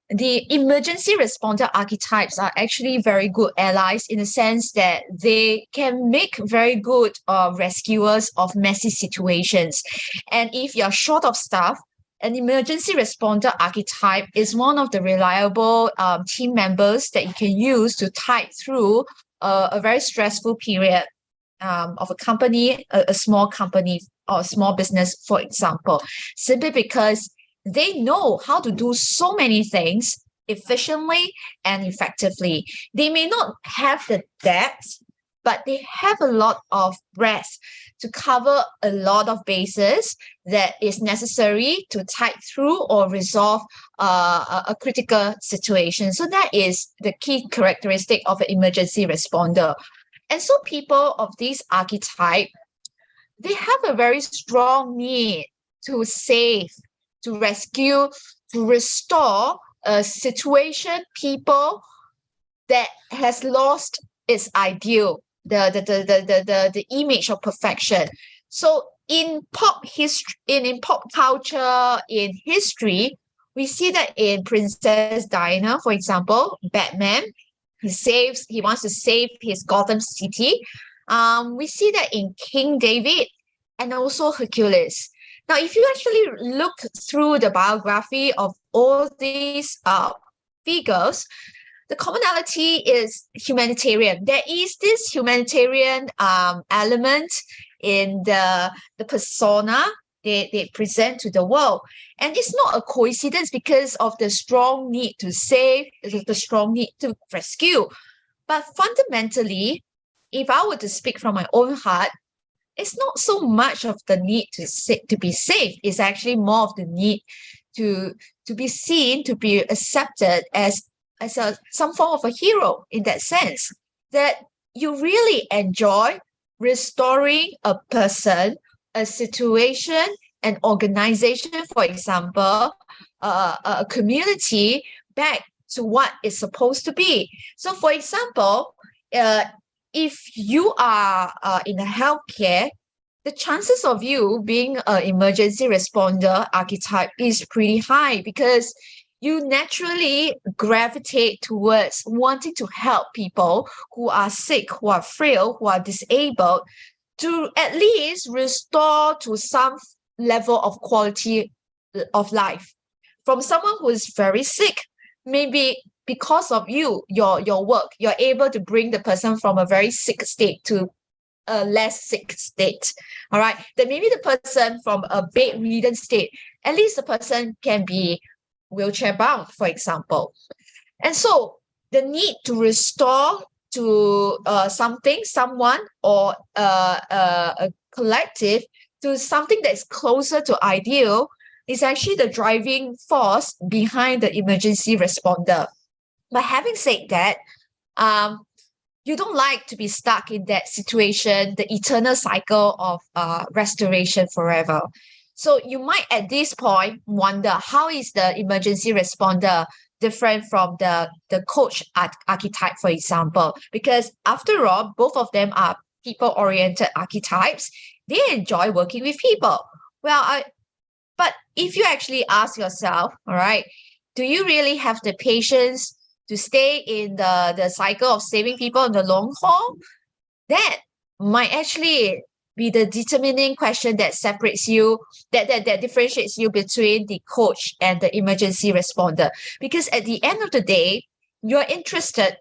the emergency responder archetypes are actually very good allies in the sense that they can make very good rescuers of messy situations. And if you're short of staff, an emergency responder archetype is one of the reliable team members that you can use to tide through a very stressful period of a company, a small company or a small business, for example, simply because they know how to do so many things efficiently and effectively. They may not have the depth, but they have a lot of breadth to cover a lot of bases that is necessary to tide through or resolve a critical situation. So that is the key characteristic of an emergency responder. And so people of this archetype, they have a very strong need to save, to rescue, to restore a situation, people that has lost its ideal, the image of perfection. So in pop history, in pop culture, in history, we see that in Princess Diana, for example, Batman, he wants to save his Gotham City. We see that in King David and also Hercules. Now, if you actually look through the biography of all these figures, the commonality is humanitarian. There is this humanitarian element in the persona they present to the world. And it's not a coincidence because of the strong need to save, the strong need to rescue. But fundamentally, if I were to speak from my own heart, it's not so much of the need to be saved. It's actually more of the need to be seen, to be accepted as some form of a hero in that sense, that you really enjoy restoring a person, a situation, an organization, for example, a community back to what it's supposed to be. So, for example, if you are in a healthcare, the chances of you being an emergency responder archetype is pretty high because you naturally gravitate towards wanting to help people who are sick, who are frail, who are disabled, to at least restore to some level of quality of life. From someone who is very sick, maybe because of your work, you're able to bring the person from a very sick state to a less sick state. All right. Then maybe the person from a bedridden state, at least the person can be wheelchair bound, for example. And so the need to restore to something, someone, or a collective to something that's closer to ideal is actually the driving force behind the emergency responder. But having said that, you don't like to be stuck in that situation, the eternal cycle of restoration forever. So you might at this point wonder, how is the emergency responder different from the coach archetype, for example? Because after all, both of them are people-oriented archetypes. They enjoy working with people. But if you actually ask yourself, all right, do you really have the patience to stay in the cycle of saving people in the long haul, that might actually be the determining question that separates you, that differentiates you between the coach and the emergency responder. Because at the end of the day, you're interested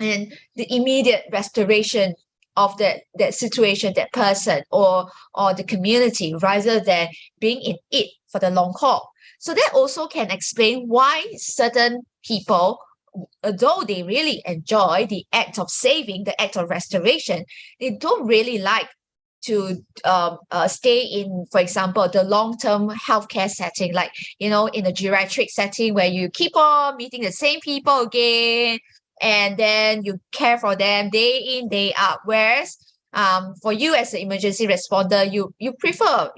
in the immediate restoration of that situation, that person, or the community, rather than being in it for the long haul. So that also can explain why certain people, although they really enjoy the act of saving, the act of restoration, they don't really like to stay in, for example, the long-term healthcare setting, like, in a geriatric setting where you keep on meeting the same people again, and then you care for them day in, day out. Whereas for you as an emergency responder, you prefer,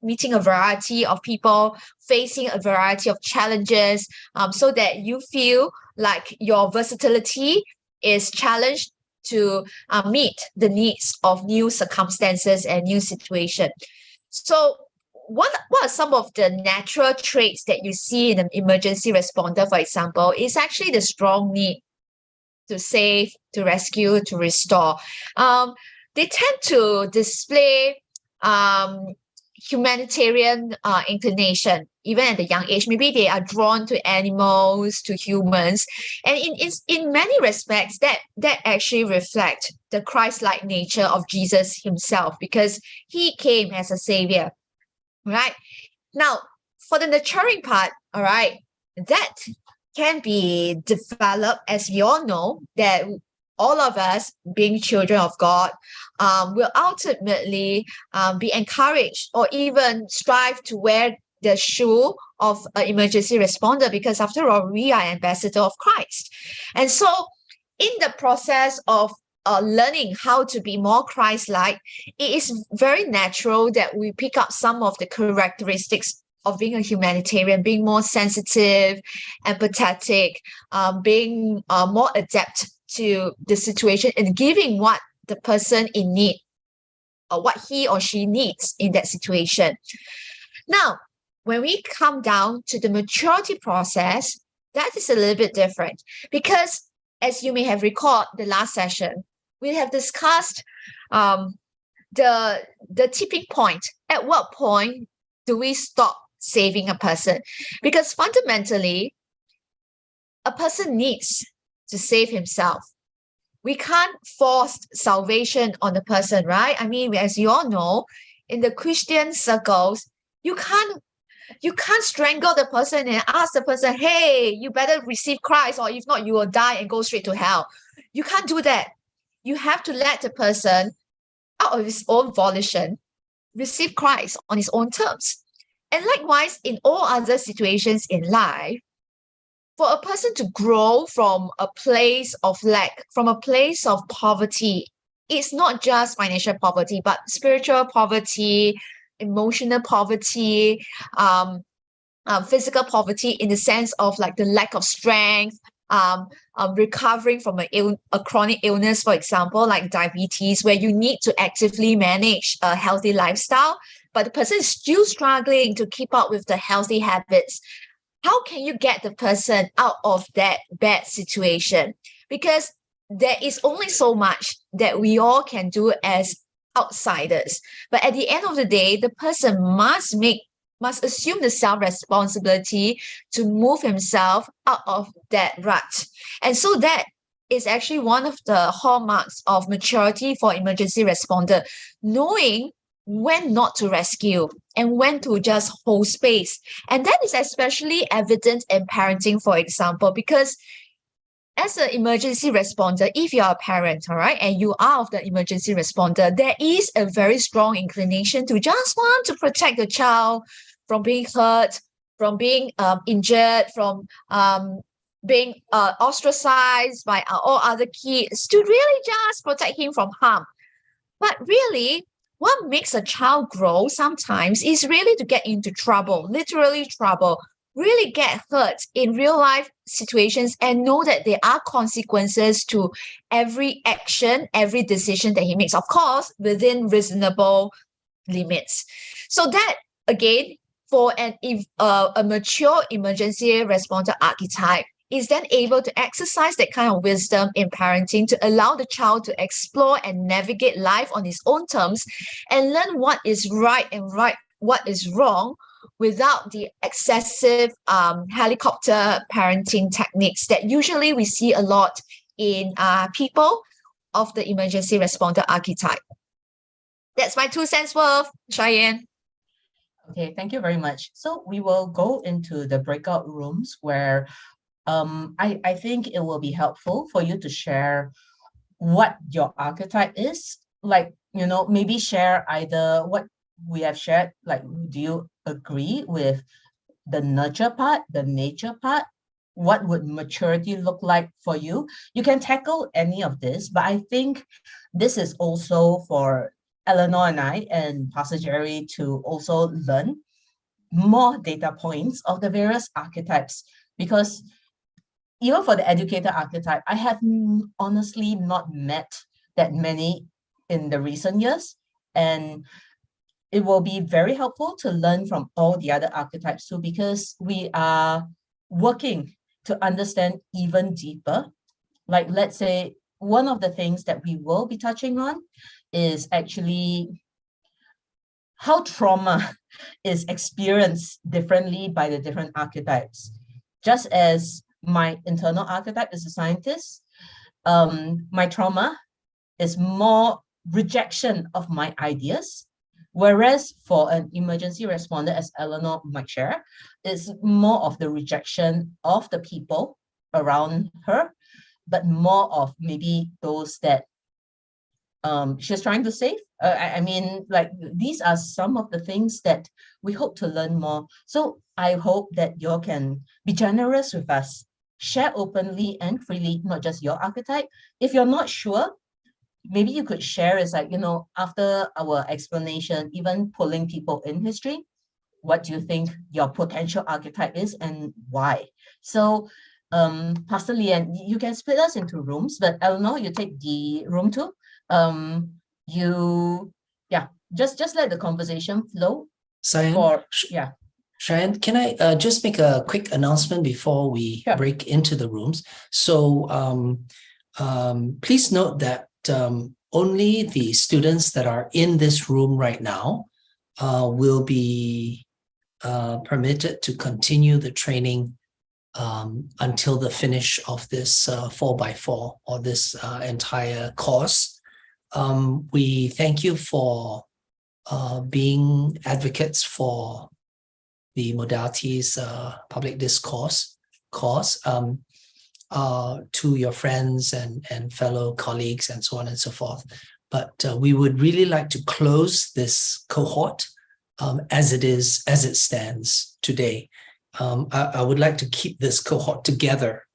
meeting a variety of people, facing a variety of challenges, so that you feel like your versatility is challenged to meet the needs of new circumstances and new situations. So what are some of the natural traits that you see in an emergency responder, for example, is actually the strong need to save, to rescue, to restore. They tend to display humanitarian inclination, even at a young age. Maybe they are drawn to animals, to humans. And in many respects, that actually reflect the Christ-like nature of Jesus himself, because he came as a savior, right? Now, for the nurturing part, all right, that can be developed, as we all know, that all of us, being children of God, will ultimately be encouraged or even strive to wear the shoe of an emergency responder, because after all, we are ambassador of Christ. And so in the process of learning how to be more Christ-like, it is very natural that we pick up some of the characteristics of being a humanitarian, being more sensitive, empathetic, being more adept to the situation and giving what the person in need, or what he or she needs in that situation. Now, when we come down to the maturity process, that is a little bit different, because as you may have recalled the last session, we have discussed the tipping point. At what point do we stop saving a person? Because fundamentally, a person needs to save himself. We can't force salvation on the person, right? I mean, as you all know, in the Christian circles, you can't strangle the person and ask the person, hey, you better receive Christ, or if not, you will die and go straight to hell. You can't do that. You have to let the person, out of his own volition, receive Christ on his own terms. And likewise, in all other situations in life, for a person to grow from a place of lack, from a place of poverty, it's not just financial poverty, but spiritual poverty, emotional poverty, physical poverty, in the sense of like the lack of strength, recovering from a chronic illness, for example, like diabetes, where you need to actively manage a healthy lifestyle, but the person is still struggling to keep up with the healthy habits. How can you get the person out of that bad situation? Because there is only so much that we all can do as outsiders. But at the end of the day, the person must assume the self-responsibility to move himself out of that rut. And so that is actually one of the hallmarks of maturity for emergency responder, knowing when not to rescue and when to just hold space. And that is especially evident in parenting, for example, because as an emergency responder, if you are a parent, all right, and you are of the emergency responder, there is a very strong inclination to just want to protect the child from being hurt, from being injured, from being ostracized by all other kids, to really just protect him from harm. But really, what makes a child grow sometimes is really to get into trouble, literally trouble, really get hurt in real life situations, and know that there are consequences to every action, every decision that he makes, of course, within reasonable limits. So that, again, for a mature emergency responder archetype, is then able to exercise that kind of wisdom in parenting to allow the child to explore and navigate life on his own terms and learn what is right and what is wrong without the excessive helicopter parenting techniques that usually we see a lot in people of the emergency responder archetype. That's my 2 cents worth, Cheyenne. Okay, thank you very much. So we will go into the breakout rooms where I think it will be helpful for you to share what your archetype is. Like, you know, maybe share either what we have shared, like, do you agree with the nurture part, the nature part? What would maturity look like for you? You can tackle any of this, but I think this is also for Eleanor and I and Pastor Jerry to also learn more data points of the various archetypes, because even for the educator archetype, I have honestly not met that many in the recent years, and it will be very helpful to learn from all the other archetypes too, because we are working to understand even deeper. Like, let's say one of the things that we will be touching on is actually how trauma is experienced differently by the different archetypes. Just as my internal archetype is a scientist, my trauma is more rejection of my ideas, whereas for an emergency responder, as Eleanor might share, is more of the rejection of the people around her, but more of maybe those that she's trying to save. I mean, like, these are some of the things that we hope to learn more. So I hope that you can be generous with us, share openly and freely, not just your archetype. If you're not sure, maybe you could share is like, you know, after our explanation, even pulling people in history, what do you think your potential archetype is and why? So Pastor Lian, you can split us into rooms, but Eleanor, you take the room 2. Just let the conversation flow. Cheyenne, can I just make a quick announcement before we break into the rooms? So please note that only the students that are in this room right now will be permitted to continue the training until the finish of this 4x4 or this entire course. We thank you for being advocates for the modalities public discourse course to your friends and fellow colleagues and so on and so forth. But we would really like to close this cohort as it stands today. I would like to keep this cohort together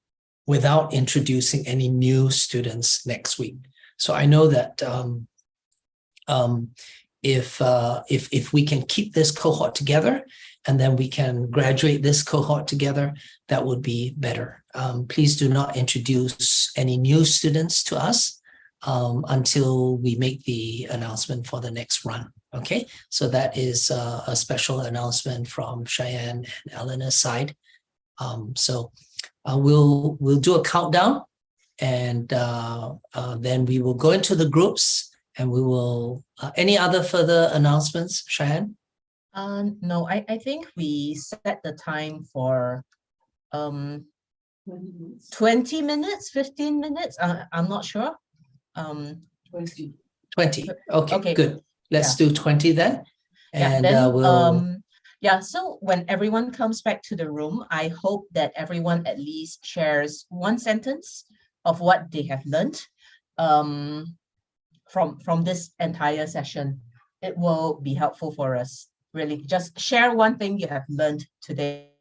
without introducing any new students next week. So I know that if we can keep this cohort together and then we can graduate this cohort together, that would be better. Please do not introduce any new students to us until we make the announcement for the next run. Okay, so that is a special announcement from Cheyenne and Eleanor's side. So we'll do a countdown, and then we will go into the groups, and we will. Any other further announcements, Cheyenne? No, I think we set the time for 20 minutes, 15 minutes. I'm not sure. 20. Okay, good. Let's do 20 then. And so when everyone comes back to the room, I hope that everyone at least shares one sentence of what they have learned from this entire session. It will be helpful for us. Really, just share one thing you have learned today.